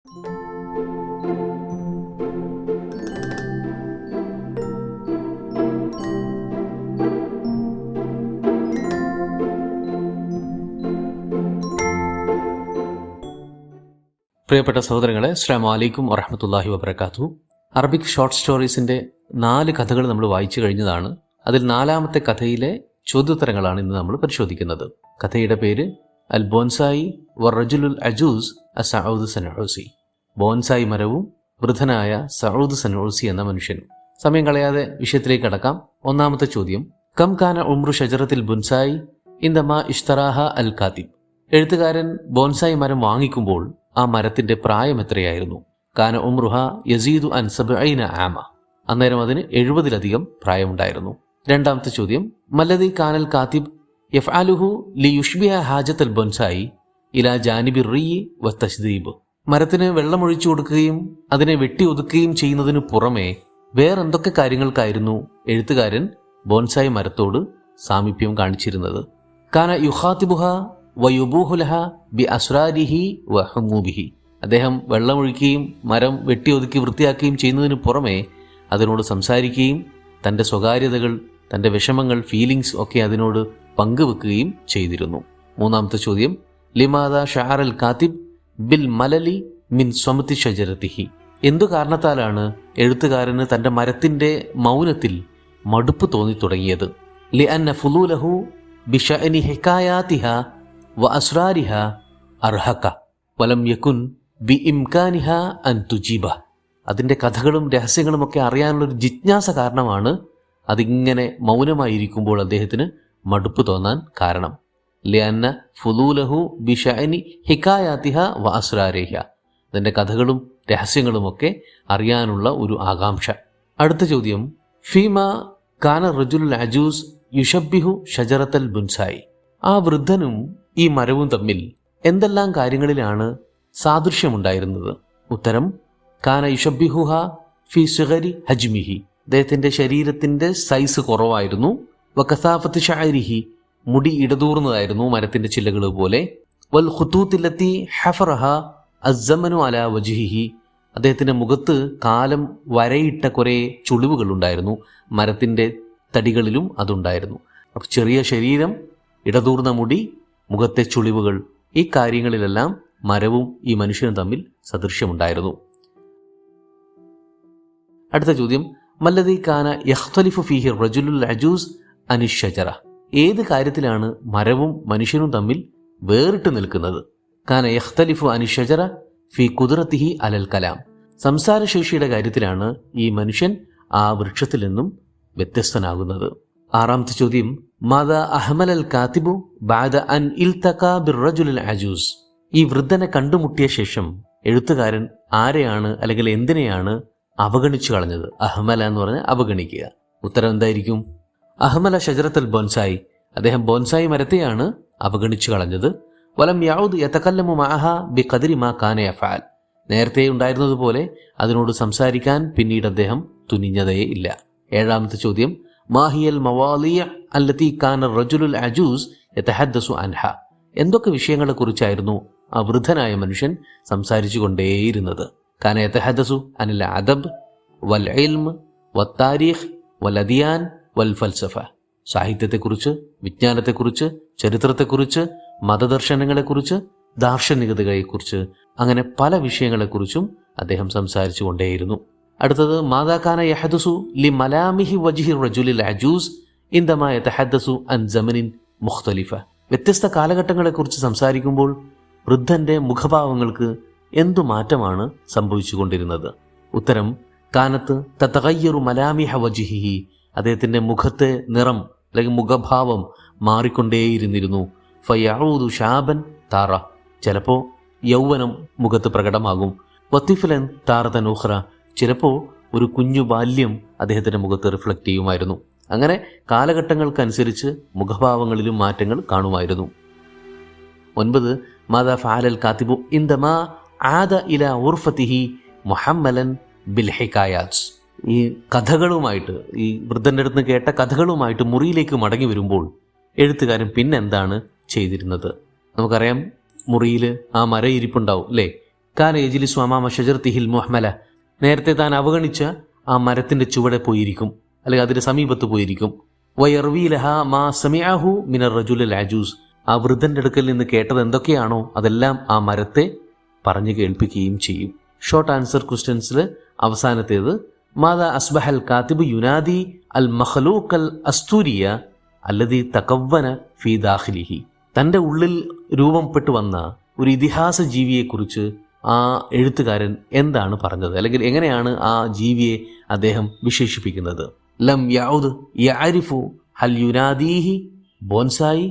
പ്രിയപ്പെട്ട സഹോദരങ്ങളെ, അസ്സലാമു അലൈക്കും വറഹ്മത്തുള്ളാഹി വബറകാതുഹു. അറബിക് ഷോർട്ട് സ്റ്റോറീസിന്റെ 4 കഥകൾ നമ്മൾ വായിച്ചു കഴിഞ്ഞതാണ്. അതിൽ 4ാമത്തെ കഥയിലെ ചോദ്യോത്തരങ്ങളാണ് ഇന്ന് നമ്മൾ പരിശോധിക്കുന്നത്. കഥയുടെ പേര് അൽ ബോൻസായി വറജുലുൽ അജൂസ് സഊദ് സനഊസി. ബോൻസായി മരവും വൃദ്ധനായ സഊദ് സനഊസി എന്ന മനുഷ്യനും. സമയം കളയാതെ വിഷയത്തിലേക്ക് കടക്കാം. 1ാമത്തെ ചോദ്യം, കം കാന ഉംറു ഷജറത്തിൽ ബുൻസായി ഇൻദമാ ഇഷ്തറാഹ അൽ കാതിബ്. എഴുത്തുകാരൻ ബോൻസായി മരം വാങ്ങിക്കുമ്പോൾ ആ മരത്തിന്റെ പ്രായം എത്രയായിരുന്നു? കാന ഉംറുഹ യസീദു അൻ സബ്ഈന ആമ. അന്നേരം അതിന് 70-ലധികം പ്രായമുണ്ടായിരുന്നു. 2ാമത്തെ ചോദ്യം, മല്ലദി കാനൽ കാതിബ് യഫ്അലുഹു ലിയുഷ്ബിഹ ഹാജത്തൽ ബോൻസായി ഇലാ ജാനിബിർ റിയി വത്തശ്ദീബ്. മരത്തിന് വെള്ളമൊഴിച്ചു കൊടുക്കുകയും അതിനെ വെട്ടി ഒതുക്കുകയും ചെയ്യുന്നതിനു പുറമെ വേറെന്തൊക്കെ കാര്യങ്ങൾക്കായിരുന്നു എഴുത്തുകാരൻ ബോൻസായി മരത്തോട് സാമീപ്യം കാണിച്ചിരുന്നത്? കാന യുഖാതിബുഹ വയുബൂഹുലഹ ബി അസ്രാരിഹി വഹുമൂബിഹി. അദ്ദേഹം വെള്ളമൊഴിക്കുകയും മരം വെട്ടിയൊതുക്കി വൃത്തിയാക്കുകയും ചെയ്യുന്നതിന് പുറമെ അതിനോട് സംസാരിക്കുകയും തൻ്റെ സ്വകാര്യതകൾ, തൻ്റെ വിഷമങ്ങൾ, ഫീലിങ്സ് ഒക്കെ അതിനോട് പങ്കുവെക്കുകയും ചെയ്തിരുന്നു. 3ാമത്തെ ചോദ്യം, ലിമാദ ഷഅറൽ കാതിബ് ബിൽ മലലി മിൻ സ്വമതി ഷജറതിഹി. എന്തു കാരണത്താലാണ് എഴുത്തുകാരന് തൻ്റെ മരത്തിൻ്റെ മൗനത്തിൽ മടുപ്പ് തോന്നി തുടങ്ങിയത്? ലിഅന്ന ഫുലൂലഹു ബിശഅനി ഹികായാതിഹ വ അസ്രാരിഹ അർഹക വലം യകുൻ ബി ഇംകാനിഹ അൻ തുജീബ. അതിൻ്റെ കഥകളും രഹസ്യങ്ങളുമൊക്കെ അറിയാനുള്ളൊരു ജിജ്ഞാസ കാരണമാണ് അതിങ്ങനെ മൗനമായിരിക്കുമ്പോൾ അദ്ദേഹത്തിന് മടുപ്പ് തോന്നാൻ കാരണം. ലിഅന്ന ഫുലൂലഹു ബിശഅനി ഹികായാതിഹ വ അസ്രാരിഹ. അതിൻ്റെ കഥകളും രഹസ്യങ്ങളുമൊക്കെ അറിയാനുള്ള ഒരു ആകാംക്ഷ. അടുത്ത ചോദ്യം, ഫീമ കാന റജുലുൽ അജൂസ് യുഷബ്ബിഹു ഷജറത്തൽ ബുൻസായി. ആ വൃദ്ധനും ഈ മരവും തമ്മിൽ എന്തെല്ലാം കാര്യങ്ങളിലാണ് സാദൃശ്യമുണ്ടായിരുന്നത്? ഉത്തരം, കാന യുഷബ്ബിഹുഹ ഫി സുഗരി ഹജ്മിഹി. അദ്ദേഹത്തിന്റെ ശരീരത്തിന്റെ സൈസ് കുറവായിരുന്നു. വകസാഫത്ത് ഷഅരിഹി, മുടി ഇടതൂർന്നതായിരുന്നു മരത്തിന്റെ ചില്ലകൾ പോലെ. വൽ ഖുതൂത്തില്ലത്തി ഹഫറഹ അസ്സമനു അലാ വജ്ഹിഹി. അദ്ദേഹത്തിന്റെ മുഖത്ത് കാലം വരയിട്ട കുറെ ചുളിവുകൾ ഉണ്ടായിരുന്നു. മരത്തിന്റെ തടികളിലും അതുണ്ടായിരുന്നു. അപ്പോൾ ചെറിയ ശരീരം, ഇടതൂർന്ന മുടി, മുഖത്തെ ചുളിവുകൾ, ഈ കാര്യങ്ങളിലെല്ലാം മരവും ഈ മനുഷ്യനും തമ്മിൽ സദൃശ്യമുണ്ടായിരുന്നു. അടുത്ത ചോദ്യം, മല്ലദി കാന യഖ്തലിഫു ഫീഹി റജുലുൽ അജൂസ് അനിഷ് ഷജറ. ഏത് കാര്യത്തിലാണ് മരവും മനുഷ്യനും തമ്മിൽ വേറിട്ട് നിൽക്കുന്നത്? കാന യഖ്തലിഫു അനിഷ് ഷജറ ഫീ ഖുദ്റതിഹി അലൽ കലാം. സംസാരശേഷിയുടെ കാര്യത്തിലാണ് ഈ മനുഷ്യൻ ആ വൃക്ഷത്തിൽ നിന്നും വ്യത്യസ്തനാകുന്നത്. 6ാമത്തെ ചോദ്യം, മാദാ അഹ്മൽ അൽ കാതിബു ബഅദ അൻ ഇൽതഖാ ബിർറജുലിൽ അജൂസ്. ഈ വൃദ്ധനെ കണ്ടുമുട്ടിയ ശേഷം എഴുത്തുകാരൻ ആരെയാണ് അല്ലെങ്കിൽ എന്തിനെയാണ് അവഗണിച്ചു കളഞ്ഞത്? അഹ്മല എന്ന് പറഞ്ഞാൽ അവഗണിക്കുക. ഉത്തരം എന്തായിരിക്കും? അഹ്മല ഷജറത്തുൽ ബോൻസായി. അദ്ദേഹം ബോൻസായി മരത്തെയാണ് അവഗണിച്ചു കളഞ്ഞത്. വലം യഊദ് യതകല്ലമു മഅഹ ബിഖദ്രി മാ കാന യഫഅൽ. നേരത്തെ ഉണ്ടായിരുന്നതുപോലെ അതിനോട് സംസാരിക്കാൻ പിന്നീട് അദ്ദേഹം തുനിഞ്ഞതേ ഇല്ല. 7ാമത്തെ ചോദ്യം, മാഹിയൽ മവാലിയ അല്ലത്തി കാന റജുലുൽ അജൂസ് യതഹദ്ദസു അൻഹ. എന്തൊക്കെ വിഷയങ്ങളെക്കുറിച്ചായിരുന്നു ആ വൃദ്ധനായ മനുഷ്യൻ സംസാരിച്ചു കൊണ്ടേയിരുന്നത്? കാന യതഹദ്ദസു അനിൽ അദബ് വൽ ഇൽമ് വത്താരീഖ് വൽ അദിയാൻ വൽ ഫൽസഫ. സാഹിത്യത്തെക്കുറിച്ച്, വിജ്ഞാനത്തെക്കുറിച്ച്, ചരിത്രത്തെക്കുറിച്ച്, മതദർശനങ്ങളെക്കുറിച്ച്, ദാർശനികതയെക്കുറിച്ച്, അങ്ങനെ പല വിഷയങ്ങളെക്കുറിച്ചും അദ്ദേഹം സംസാരിച്ചു കൊണ്ടേയിരുന്നു. അടുത്തത്, മാദാ കാന യഹദുസു ലി മലാമിഹി വജ്ഹി റജുലിൽ അജൂസ് ഇൻദമാ യതഹദ്ദസു അൻ സമനിൻ മുഖ്തലിഫ. വ്യത്യസ്ത കാലഘട്ടങ്ങളെക്കുറിച്ച് സംസാരിക്കുമ്പോൾ വൃദ്ധന്റെ മുഖഭാവങ്ങൾക്ക് എന്തു മാറ്റമാണ് സംഭവിച്ചുകൊണ്ടിരുന്നത്? ഉത്തരം, കാനത്ത് തതഗയ്യറു മലാമിഹ വജ്ഹിഹി. അദ്ദേഹത്തിന്റെ മുഖത്തെ നിറം അല്ലെങ്കിൽ മുഖഭാവം മാറിക്കൊണ്ടേയിരുന്നിരുന്നു. ഫയഊദു ഷാബൻ താറ. ചിലപ്പോൾ യൗവനം മുഖത്ത് പ്രകടമാകും. വത്തിഫലൻ താറതൻ ഉഖ്റ. ചിലപ്പോൾ ഒരു കുഞ്ഞു ബാല്യം അദ്ദേഹത്തിന്റെ മുഖത്ത് റിഫ്ലക്റ്റ് ചെയ്യുമായിരുന്നു. അങ്ങനെ കാലഘട്ടങ്ങൾക്കനുസരിച്ച് മുഖഭാവങ്ങളിലും മാറ്റങ്ങൾ കാണുമായിരുന്നു. 9, മാദാ ഫഅലൽ കാതിബു ഇൻദമാ ആദ ഇലാ ഉർഫതിഹി മുഹമ്മലൻ ബിൽ ഹികായാത്ത്. ഈ കഥകളുമായിട്ട്, ഈ വൃദ്ധൻ്റെ അടുത്ത് കേട്ട കഥകളുമായിട്ട് മുറിയിലേക്ക് മടങ്ങി വരുമ്പോൾ എഴുത്തുകാരൻ പിന്നെന്താണ് ചെയ്തിരുന്നത്? നമുക്കറിയാം, മുറിയിൽ ആ മര ഇരിപ്പുണ്ടാവും അല്ലേ? കാന യജ്ലിസു അമാമ ഷജറത്തിഹിൽ മുഹ്മല, നേരത്തെ താൻ അവഗണിച്ച ആ മരത്തിന്റെ ചുവടെ പോയിരിക്കും, അല്ലെങ്കിൽ അതിന്റെ സമീപത്ത് പോയിരിക്കും. വയർവീലഹ മാ സമിഅഹു മിനർ റജുലിൽ അജൂസ്, ആ വൃദ്ധന്റെ അടുക്കൽ നിന്ന് കേട്ടത് എന്തൊക്കെയാണോ അതെല്ലാം ആ മരത്തെ പറഞ്ഞു കേൾപ്പിക്കുകയും ചെയ്യും. ഷോർട്ട് ആൻസർ ക്വസ്റ്റ്യൻസിൽ അവസാനത്തേത് മാദാ അസ്ബഹൽ കാത്തിബ് യുനാദി അൽ മഖ്ലൂഖ് അൽ അസ്തൂരിയ അല്ലദീ തകവ്വന ഫീ ദാഖിലിഹി, തൻ്റെ ഉള്ളിൽ രൂപപ്പെട്ടു വന്ന ഒരു ഇതിഹാസ ജീവിയെക്കുറിച്ച് ആ എഴുത്തുകാരൻ എന്താണ് പറഞ്ഞത്, അല്ലെങ്കിൽ എങ്ങനെയാണ് ആ ജീവിയെ അദ്ദേഹം വിശേഷിപ്പിക്കുന്നത്. ലം യഉദ് യഅരിഫു ഹൽ യുനാദീഹി ബോൻസായി,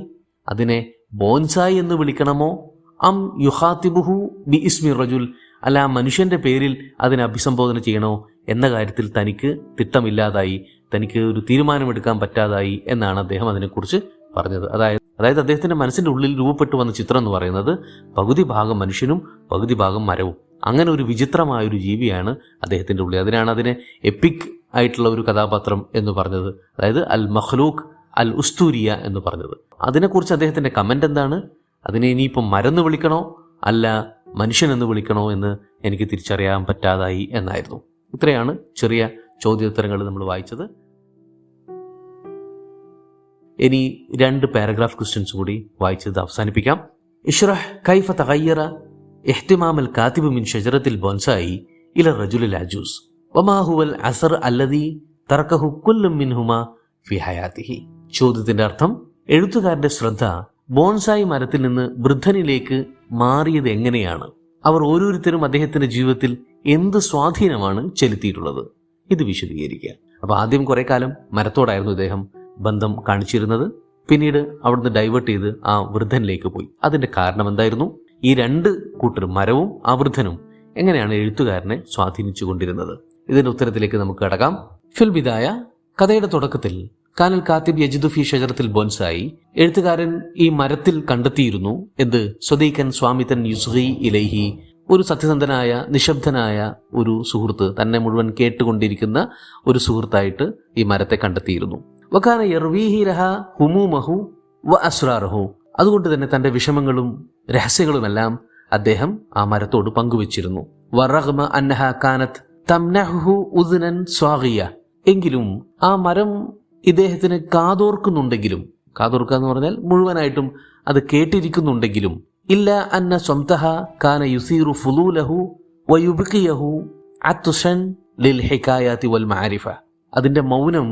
അതിനെ ബോൻസായി എന്ന് വിളിക്കണമോ, അം യുഖാത്തിബുഹു ബി ഇസ്മി റജുൽ, അല്ല മനുഷ്യന്റെ പേരിൽ അതിനെ അഭിസംബോധന ചെയ്യണോ എന്ന കാര്യത്തിൽ തനിക്ക് തിട്ടമില്ലാതായി, തനിക്ക് ഒരു തീരുമാനമെടുക്കാൻ പറ്റാതായി എന്നാണ് അദ്ദേഹം അതിനെക്കുറിച്ച് പറഞ്ഞത്. അതായത് അദ്ദേഹത്തിന്റെ മനസ്സിന്റെ ഉള്ളിൽ രൂപപ്പെട്ടു വന്ന ചിത്രം എന്ന് പറയുന്നത് പകുതി ഭാഗം മനുഷ്യനും പകുതി ഭാഗം മരവും, അങ്ങനെ ഒരു വിചിത്രമായൊരു ജീവിയാണ് അദ്ദേഹത്തിന്റെ ഉള്ളിൽ. അതിനെ എപ്പിക് ആയിട്ടുള്ള ഒരു കഥാപാത്രം എന്ന് പറഞ്ഞത്, അതായത് അൽ മഖ്ലൂഖ് അൽ ഉസ്തൂരിയ എന്ന് പറഞ്ഞത്. അതിനെക്കുറിച്ച് അദ്ദേഹത്തിന്റെ കമന്റ് എന്താണ്, അതിനെ ഇനിയിപ്പം മരന്ന് വിളിക്കണോ അല്ല മനുഷ്യൻ എന്ന് വിളിക്കണോ എന്ന് എനിക്ക് തിരിച്ചറിയാൻ പറ്റാതായി എന്നായിരുന്നു. ഇത്രയാണ് ചെറിയ ചോദ്യോത്തരങ്ങൾ നമ്മൾ വായിച്ചത്. ഇനി 2 പാരഗ്രാഫ് ക്വസ്റ്റ്യൻസ് കൂടി വായിച്ചത് അവസാനിപ്പിക്കാം. ഇഷ്റഹ് കൈഫ തഗയ്യറ ഇഹ്തിമാമൽ കാതിബ് മിൻ ഷജറത്തിൽ ബോൻസായി ഇല റജുലിൽ അജൂസ് വമാ ഹുവൽ അസർ അല്ലദീ തറകഹു കുല്ലും മിൻഹുമാ ഫി ഹയാതിഹി. ചോദ്യത്തിന്റെ അർത്ഥം, എഴുത്തുകാരന്റെ ശ്രദ്ധ ബോൺസായി മരത്തിൽ നിന്ന് വൃദ്ധനിലേക്ക് മാറിയത് എങ്ങനെയാണ്, അവർ ഓരോരുത്തരും അദ്ദേഹത്തിന്റെ ജീവിതത്തിൽ എന്ത് സ്വാധീനമാണ് ചെലുത്തിയിട്ടുള്ളത്, ഇത് വിശദീകരിക്കുക. അപ്പൊ ആദ്യം കുറെ കാലം മരത്തോടായിരുന്നു ഇദ്ദേഹം ബന്ധം കാണിച്ചിരുന്നത്, പിന്നീട് അവിടുന്ന് ഡൈവേർട്ട് ചെയ്ത് ആ വൃദ്ധനിലേക്ക് പോയി. അതിന്റെ കാരണം എന്തായിരുന്നു? ഈ 2 കൂട്ടരും, മരവും ആ വൃദ്ധനും, എങ്ങനെയാണ് എഴുത്തുകാരനെ സ്വാധീനിച്ചു കൊണ്ടിരുന്നത്? ഇതിന്റെ ഉത്തരത്തിലേക്ക് നമുക്ക് കടക്കാം. ഫിൽ ബിദായ, കഥയുടെ തുടക്കത്തിൽ കാനൽ കാത്തിബ് യജിദു ഫി ഷജറത്തിൽ ബോൻസായി, എഴുത്തുകാരൻ ഈ മരത്തിൽ കണ്ടെത്തിയിരുന്നു എന്ത്? സ്വദീഖൻ സ്വാമിതൻ യുസ്ഗി ഇലൈഹി, ഒരു സത്യസന്ധനായ നിശബ്ദനായ ഒരു സുഹൃത്ത്, തന്നെ മുഴുവൻ കേട്ടുകൊണ്ടിരിക്കുന്ന ഒരു സുഹൃത്തായിട്ട് ഈ മരത്തെ കണ്ടെത്തിയിരുന്നു. വകാന യർവീഹി ലഹ ഹുമൂമഹു വ അസ്റാറഹു, അതുകൊണ്ട് തന്നെ തന്റെ വിഷമങ്ങളും രഹസ്യങ്ങളുമെല്ലാം അദ്ദേഹം ആ മരത്തോട് പങ്കുവച്ചിരുന്നു. വറഗ്മ അന്നഹ കാനത്ത് തംനഹു ഉദ്നൻ സ്വാഗിയ, എങ്കിലും ആ മരം ഇദ്ദേഹത്തിന് കാതോർക്കുന്നുണ്ടെങ്കിലും, കാതോർക്കുക എന്ന് പറഞ്ഞാൽ മുഴുവനായിട്ടും അത് കേട്ടിരിക്കുന്നുണ്ടെങ്കിലും, ഇല്ല അന്ന സ്വന്തഹ കാന യുസീറു ഫുലൂലഹു വയുബ്ഖിയഹു അത്ഷൻ ലിൽ ഹികായാതി വൽ മഅരിഫ, അതിന്റെ മൗനം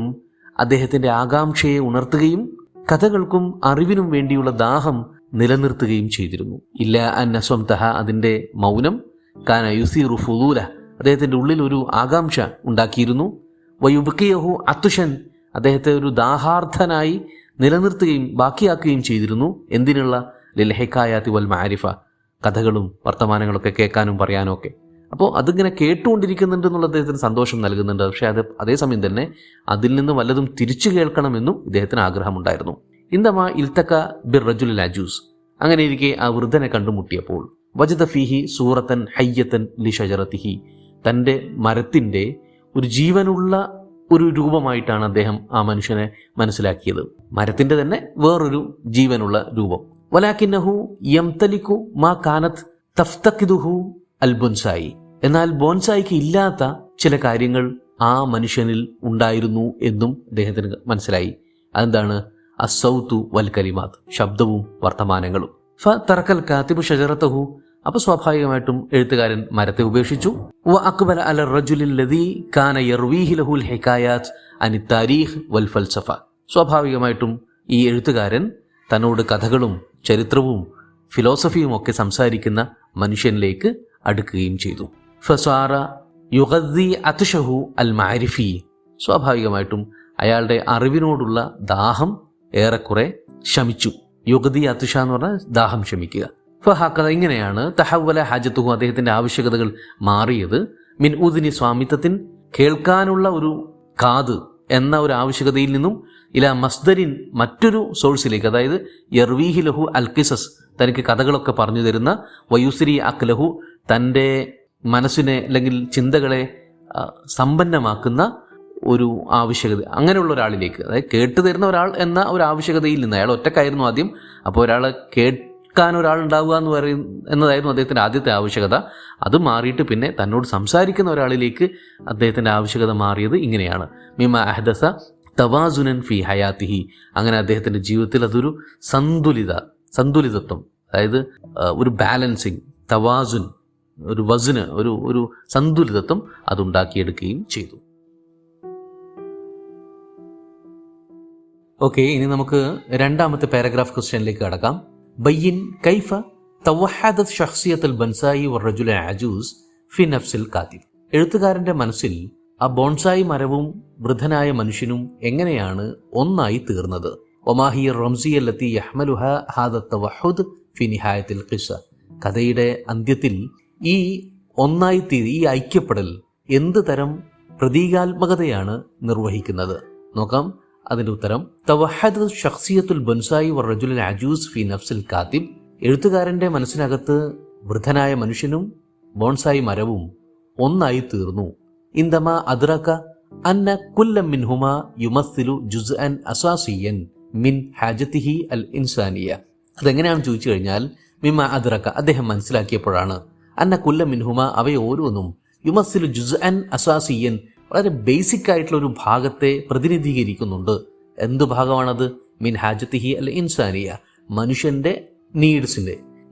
അദ്ദേഹത്തിന്റെ ആകാംക്ഷയെ ഉണർത്തുകയും കഥകൾക്കും അറിവിനും വേണ്ടിയുള്ള ദാഹം നിലനിർത്തുകയും ചെയ്തിരുന്നു. ഇല്ല അന്ന സ്വന്തഹ, അതിന്റെ മൗനം, കാന യുസീറു ഫുലൂല, അദ്ദേഹത്തിന്റെ ഉള്ളിൽ ഒരു ആകാംക്ഷ ഉണ്ടാക്കിയിരുന്നു. വയുബ്ഖിയഹു അത്ഷൻ, അദ്ദേഹത്തെ ഒരു ദാഹാർത്ഥനായി നിലനിർത്തുകയും ബാക്കിയാക്കുകയും ചെയ്തിരുന്നു. എന്തിനുള്ള? ലിൽ ഹികായാതി വൽ മഅരിഫ, കഥകളും വർത്തമാനങ്ങളൊക്കെ കേൾക്കാനും പറയാനും ഒക്കെ. അപ്പോൾ അതിങ്ങനെ കേട്ടുകൊണ്ടിരിക്കുന്നുണ്ട് എന്നുള്ള അദ്ദേഹത്തിന് സന്തോഷം നൽകുന്നുണ്ട്. പക്ഷെ അതേസമയം തന്നെ അതിൽ നിന്ന് വല്ലതും തിരിച്ചു കേൾക്കണമെന്നും ഇദ്ദേഹത്തിന് ആഗ്രഹമുണ്ടായിരുന്നു. ഇന്ദമാ ഇൽത്തക ബിർ റജുലിൽ അജൂസ്, അങ്ങനെ ഇരിക്കെ ആ വൃദ്ധനെ കണ്ടുമുട്ടിയപ്പോൾ വജദ ഫീഹി സൂറത്തൻ ഹയ്യത്തൻ ലി ഷജറത്തിഹി, തൻ്റെ മരത്തിൻ്റെ ഒരു ജീവനുള്ള ഒരു രൂപമായിട്ടാണ് അദ്ദേഹം ആ മനുഷ്യനെ മനസ്സിലാക്കിയത്. മരത്തിന്റെ തന്നെ വേറൊരു ജീവനുള്ള രൂപം. വലാകിന്നഹു യംതലികു മാ കാനത്ത് തഫ്തഖിദുഹു അൽ ബോൻസായി, എന്നാൽ ബോൻസായിക്ക് ഇല്ലാത്ത ചില കാര്യങ്ങൾ ആ മനുഷ്യനിൽ ഉണ്ടായിരുന്നു എന്നും അദ്ദേഹത്തിന് മനസ്സിലായി. അതെന്താണ്? അസ്സൗതു വൽ കലിമാത്ത്, ശബ്ദവും വർത്തമാനങ്ങളും. ഫ തറക്കൽ കാത്തിബു ഷജറത്തഹു, അപ്പൊ സ്വാഭാവികമായിട്ടും എഴുത്തുകാരൻ മരത്തെ ഉപേക്ഷിച്ചു. വ അക്ബല അല റജുലിൽ ലദീ കാന യർവീഹി ലഹുൽ ഹികായാത്ത് അനി താരീഖ് വൽ ഫൽസഫ, സ്വാഭാവികമായിട്ടും ഈ എഴുത്തുകാരൻ തന്നോട് കഥകളും ചരിത്രവും ഫിലോസഫിയും ഒക്കെ സംസാരിക്കുന്ന മനുഷ്യനിലേക്ക് അടുക്കുകയും ചെയ്തു. ഫസാറ യുഗദ്ദി അത്ഷഹു അൽ മഅരിഫി, സ്വാഭാവികമായിട്ടും അയാളുടെ അറിവിനോടുള്ള ദാഹം ഏറെക്കുറെ ശമിച്ചു. യുഗദി അത്ഷ എന്ന് പറഞ്ഞാൽ ദാഹം ശമിക്കുക. ഫഹാക്കഥ, ഇങ്ങനെയാണ് തഹവ്വല ഹാജത്തുഹു, അദ്ദേഹത്തിന്റെ ആവശ്യകതകൾ മാറിയത്. മിൻ ഉദ്നി സ്വാമിത്വത്തിൻ, കേൾക്കാനുള്ള ഒരു കാത് എന്ന ഒരു ആവശ്യകതയിൽ നിന്നും ഇല മസ്ദരിൻ, മറ്റൊരു സോഴ്സിലേക്ക്, അതായത് യർവീഹി ലഹു അൽ ഖിസസ്, തനിക്ക് കഥകളൊക്കെ പറഞ്ഞു തരുന്ന, വയുസ്രി അക്ലഹു, തൻ്റെ മനസ്സിനെ അല്ലെങ്കിൽ ചിന്തകളെ സമ്പന്നമാക്കുന്ന ഒരു ആവശ്യകത, അങ്ങനെയുള്ള ഒരാളിലേക്ക്, അതായത് കേട്ടു തരുന്ന ഒരാൾ എന്ന ഒരു ആവശ്യകതയിൽ നിന്ന്, അയാൾ ഒറ്റക്കായിരുന്നു ആദ്യം. അപ്പോൾ ഒരാളെ കേൾക്കാൻ ഒരാളുണ്ടാവുക എന്നതായിരുന്നു അദ്ദേഹത്തിൻ്റെ ആദ്യത്തെ ആവശ്യകത. അത് മാറിയിട്ട് പിന്നെ തന്നോട് സംസാരിക്കുന്ന ഒരാളിലേക്ക് അദ്ദേഹത്തിൻ്റെ ആവശ്യകത മാറിയത് ഇങ്ങനെയാണ്. മിമ അഹ്ദസ തവാസുനൻ ഫി ഹയാത്തിഹി. അങ്ങനെ അദ്ദേഹത്തിൻ്റെ ജീവിതത്തിൽ അതൊരു സന്തുലിതത്വം, അതായത് ഒരു ബാലൻസിങ്, തവാസുൻ, ഒരു വസ്ന്, ഒരു സന്തുലിതത്വം അതുണ്ടാക്കിയെടുക്കുകയും ചെയ്തു. ഓക്കെ, ഇനി നമുക്ക് രണ്ടാമത്തെ പാരഗ്രാഫ് ക്വസ്റ്റ്യനിലേക്ക് കടക്കാം. ബയ്യിൻ കൈഫ തവഹദത് ഷഖ്സിയത്തുൽ ബൻസായി വറജുൽ അജൂസ് ഫി നഫ്സിൽ കാതിബ്. എഴുത്തുകാരന്റെ മനസ്സിൽ ആ ബോൺസായി മരവും വൃദ്ധനായ മനുഷ്യനും എങ്ങനെയാണ് ഒന്നായി തീർന്നത്? ഒമാഹിയ റംസിയല്ലത്തി യഹ്മലുഹ ഹാദ തവഹുദ് ഫി നിഹായത്തിൽ ഖിസ്സ. കഥയുടെ അന്ത്യത്തിൽ ഈ ഒന്നായിത്തീർ, ഈ ഐക്യപ്പെടൽ എന്ത് തരം പ്രതീകാത്മകതയാണ് നിർവഹിക്കുന്നത്? നോക്കാം അതിന്റെ ഉത്തരം. തവഹദ് ഷഖ്സിയത്തുൽ ബൻസായി വറജുൽ അജൂസ് ഫി നഫ്സിൽ കാതിബ്. എഴുത്തുകാരന്റെ മനസ്സിനകത്ത് വൃദ്ധനായ മനുഷ്യനും ബോൺസായി മരവും ഒന്നായി തീർന്നു. ഇന്ദമ അദ്റക അന്ന കുല്ലം മിൻഹുമാ യുമസ്സിലു ജുസ്അൻ അസാസിയൻ മിൻ ഹാജത്തിഹി അൽ ഇൻസാനിയ. അതെങ്ങനെയാണെന്ന് ചോദിച്ചു കഴിഞ്ഞാൽ, മിമ അദ്റക, അദ്ദേഹം മനസ്സിലാക്കിയപ്പോഴാണ്, അന്ന കുല്ലം മിൻഹുമാ, അവയെ ഓരോന്നും, യുമസ്സിലു ജുസ്അൻ അസാസിയൻ, വളരെ ബേസിക് ആയിട്ടുള്ള ഒരു ഭാഗത്തെ പ്രതിനിധീകരിക്കുന്നുണ്ട്. എന്ത് ഭാഗമാണത്? മിൻ ഹാജത്തിഹി അൽ ഇൻസാനിയ,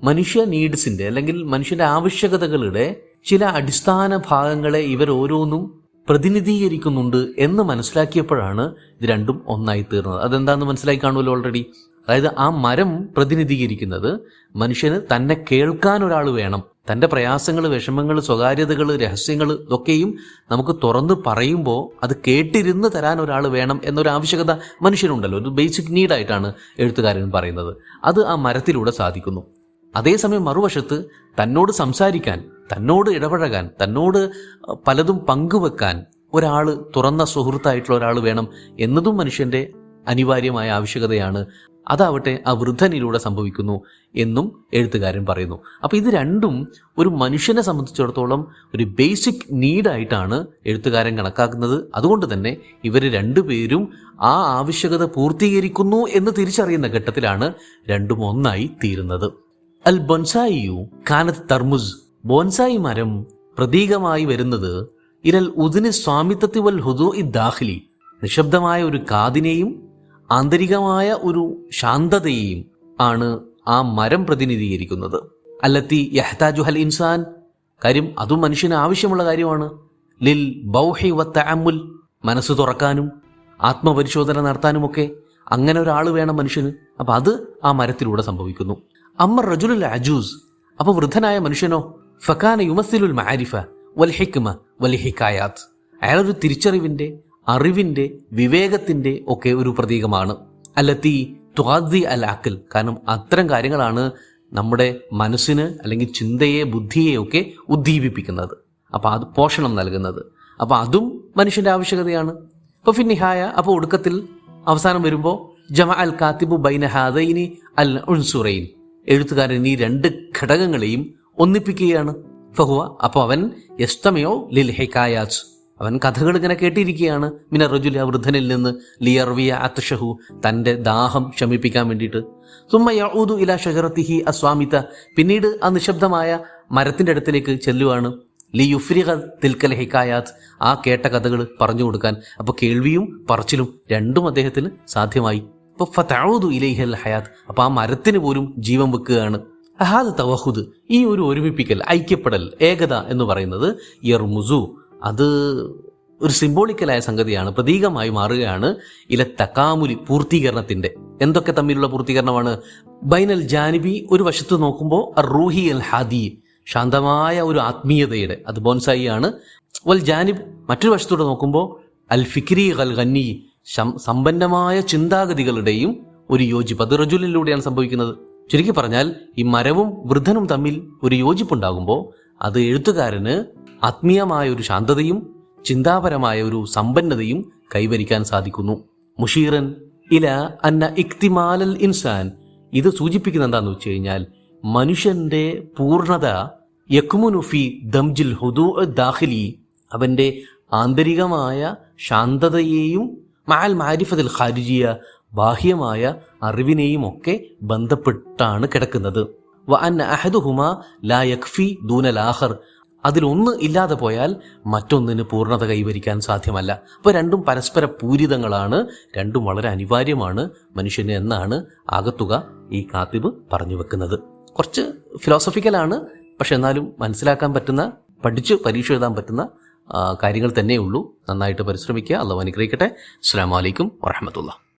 മനുഷ്യ നീഡ്സിന്റെ അല്ലെങ്കിൽ മനുഷ്യന്റെ ആവശ്യകതകളുടെ ചില അടിസ്ഥാന ഭാഗങ്ങളെ ഇവർ ഓരോന്നും പ്രതിനിധീകരിക്കുന്നുണ്ട് എന്ന് മനസ്സിലാക്കിയപ്പോഴാണ് ഇത് രണ്ടും ഒന്നായി തീർന്നത്. അതെന്താണെന്ന് മനസ്സിലാക്കി കാണുമല്ലോ ഓൾറെഡി. അതായത് ആ മരം പ്രതിനിധീകരിക്കുന്നത് മനുഷ്യന് തന്നെ കേൾക്കാൻ ഒരാൾ വേണം. തൻ്റെ പ്രയാസങ്ങൾ, വിഷമങ്ങൾ, സ്വകാര്യതകൾ, രഹസ്യങ്ങൾ ഇതൊക്കെയും നമുക്ക് തുറന്ന് പറയുമ്പോൾ അത് കേട്ടിരുന്ന് തരാൻ ഒരാൾ വേണം എന്നൊരു ആവശ്യകത മനുഷ്യനുണ്ടല്ലോ. ഒരു ബേസിക് നീഡായിട്ടാണ് എഴുത്തുകാരൻ പറയുന്നത്. അത് ആ മരത്തിലൂടെ സാധിക്കുന്നു. അതേസമയം മറുവശത്ത് തന്നോട് സംസാരിക്കാൻ, തന്നോട് ഇടപഴകാൻ, തന്നോട് പലതും പങ്കുവെക്കാൻ ഒരാൾ, തുറന്ന സുഹൃത്തായിട്ടുള്ള ഒരാൾ വേണം എന്നതും മനുഷ്യൻ്റെ അനിവാര്യമായ ആവശ്യകതയാണ്. അതാവട്ടെ ആ വൃദ്ധനിലൂടെ സംഭവിക്കുന്നു എന്നും എഴുത്തുകാരൻ പറയുന്നു. അപ്പോൾ ഇത് രണ്ടും ഒരു മനുഷ്യനെ സംബന്ധിച്ചിടത്തോളം ഒരു ബേസിക് നീഡായിട്ടാണ് എഴുത്തുകാരൻ കണക്കാക്കുന്നത്. അതുകൊണ്ട് തന്നെ ഇവർ രണ്ടുപേരും ആ ആവശ്യകത പൂർത്തീകരിക്കുന്നു എന്ന് തിരിച്ചറിയുന്ന ഘട്ടത്തിലാണ് രണ്ടും ഒന്നായി തീരുന്നത്. അൽ ബൊൻസായിയു കാനത്ത് തർമുസ്. ബോൻസായി മരം പ്രതീകമായി വരുന്നത് ഇരൽ ഉദിന് സ്വാമിത്വത്തി വൽ ഹുദൂ ഇ ദാഖിലി, നിശബ്ദമായ ഒരു കാതിനെയും ആന്തരികമായ ഒരു ശാന്തതയെയും ആണ് ആ മരം പ്രതിനിധീകരിക്കുന്നത്. അല്ലത്തി യഹ്താജുഹൽ ഇൻസാൻ, കാര്യം അതും മനുഷ്യന് ആവശ്യമുള്ള കാര്യമാണ്. ലിൽ ബൗഹി വ തഅമ്മുൽ, മനസ്സ് തുറക്കാനും ആത്മപരിശോധന നടത്താനുമൊക്കെ അങ്ങനെ ഒരാൾ വേണം മനുഷ്യന്. അപ്പം അത് ആ മരത്തിലൂടെ സംഭവിക്കുന്നു. അമ്മ റജുലുൽ അജൂസ്, അപ്പൊ വൃദ്ധനായ മനുഷ്യനോ, ഫകാന യുമസ്സിലുൽ മഅരിഫ വൽ ഹിക്മ വൽ ഹികായാത്ത്, അയാളൊരു തിരിച്ചറിവിന്റെ, അറിവിന്റെ, വിവേകത്തിന്റെ ഒക്കെ ഒരു പ്രതീകമാണ്. അല്ലത്തി തുആദി അൽ അഖൽ, കാരണം അത്തരം കാര്യങ്ങളാണ് നമ്മുടെ മനസ്സിന് അല്ലെങ്കിൽ ചിന്തയെ, ബുദ്ധിയെ ഒക്കെ ഉദ്ദീപിപ്പിക്കുന്നത്. അപ്പൊ അത് പോഷണം നൽകുന്നത്. അപ്പൊ അതും മനുഷ്യന്റെ ആവശ്യകതയാണ്. അപ്പൊ ഫിന്നിഹായ, അപ്പോൾ ഒടുക്കത്തിൽ അവസാനം വരുമ്പോൾ ജമഅ അൽ കാത്തിബു ബൈന ഹാദൈനി അൽ ഉൻസുറൈൻ, എഴുത്തുകാരൻ ഈ രണ്ട് ഘടകങ്ങളെയും ഒന്നിപ്പിക്കുകയാണ്. ഫഹുവ, അപ്പോൾ അവൻ യസ്തമയോ ലിൽ ഹികായാത്ത്, അവൻ കഥകൾ ഇങ്ങനെ കേട്ടിരിക്കുകയാണ്. മിന റജുൽ, വൃദ്ധനിൽ നിന്ന്, ലിയർവിയ അത്ഷഹു, തൻ്റെ ദാഹം ശമിപ്പിക്കാൻ വേണ്ടിയിട്ട്. സുമ്മ യഊദു ഇലാ ഷജറത്തിഹി അസ്വാമിത, പിന്നീട് ആ നിശബ്ദമായ മരത്തിൻ്റെ അടുത്തിലേക്ക് ചെല്ലുവാണ്. ലി യുഫ്രിഖ തിൽക്കൽ ഹികായാത്ത്, ആ കേട്ട കഥകൾ പറഞ്ഞു കൊടുക്കാൻ. അപ്പോൾ കേൾവിയും പറച്ചിലും രണ്ടും അദ്ദേഹത്തിന് സാധ്യമായി. അപ്പോൾ ഫതഊദു ഇലൈഹിൽ ഹയാത്ത്, അപ്പോൾ ആ മരത്തിന് പോലും ജീവൻ വെക്കുകയാണ്. അഹാദ് തവഹുദ്, ഈ ഒരു ഒരുമിപ്പിക്കൽ, ഐക്യപ്പെടൽ, ഏകത എന്ന് പറയുന്നത് യർമുസു, അത് ഒരു സിംബോളിക്കലായ സംഗതിയാണ്, പ്രതീകമായി മാറുകയാണ്. ഇല തകാമുലി, പൂർത്തീകരണത്തിന്റെ. എന്തൊക്കെ തമ്മിലുള്ള പൂർത്തീകരണമാണ്? ബൈനൽ ജാനിബി, ഒരു വശത്ത് നോക്കുമ്പോൾ റൂഹി അൽ ഹാദി, ശാന്തമായ ഒരു ആത്മീയതയുടെ, അത് ബോൻസായി ആണ്. വൽ ജാനിബ്, മറ്റൊരു വശത്തൂടെ നോക്കുമ്പോൾ അൽ ഫിക്രി അൽ ഗന്നി, സമ്പന്നമായ ചിന്താഗതികളുടെയും ഒരു യോജിപ്പ്, അത് റജുലിലൂടെയാണ് സംഭവിക്കുന്നത്. ചുരുക്കി പറഞ്ഞാൽ ഈ മരവും വൃദ്ധനും തമ്മിൽ ഒരു യോജിപ്പുണ്ടാകുമ്പോൾ അത് എഴുത്തുകാരന് ആത്മീയമായ ഒരു ശാന്തതയും ചിന്താപരമായ ഒരു സമ്പന്നതയും കൈവരിക്കാൻ സാധിക്കുന്നു. മുഷീറൻ ഇല അന്ന ഇക്തിമാലൽ ഇൻസാൻ, ഇത് സൂചിപ്പിക്കുന്ന എന്താന്ന് വെച്ച് കഴിഞ്ഞാൽ മനുഷ്യന്റെ പൂർണ്ണത യക്മുനുഫി ദംജിൽ ഹുദൂ ദാഖിലി, അവന്റെ ആന്തരികമായ ശാന്തതയെയും മഅൽ മാരിഫത്തുൽ ഖാരിജിയ, ബാഹ്യമായ അറിവിനെയും ഒക്കെ ബന്ധപ്പെട്ടാണ് കിടക്കുന്നത്. വ അൻ അഹദുഹുമാ ലാ യക്ഫി ദൂനൽ ആഖർ, അതിലൊന്ന് ഇല്ലാതെ പോയാൽ മറ്റൊന്നിന് പൂർണ്ണത കൈവരിക്കാൻ സാധ്യമല്ല. അപ്പോൾ രണ്ടും പരസ്പര പൂരിതങ്ങളാണ്, രണ്ടും വളരെ അനിവാര്യമാണ് മനുഷ്യന് എന്നാണ് ആകത്തുക ഈ കാത്തിബ് പറഞ്ഞു വെക്കുന്നത്. കുറച്ച് ഫിലോസഫിക്കലാണ്, പക്ഷെ എന്നാലും മനസ്സിലാക്കാൻ പറ്റുന്ന, പഠിച്ച് പരീക്ഷ എഴുതാൻ പറ്റുന്ന കാര്യങ്ങൾ തന്നെയുള്ളൂ. നന്നായിട്ട് പരിശ്രമിക്കുക. അല്ലാഹു അനുഗ്രഹിക്കട്ടെ. അസ്സലാമു അലൈക്കും വറഹ്മത്തുള്ളാഹി.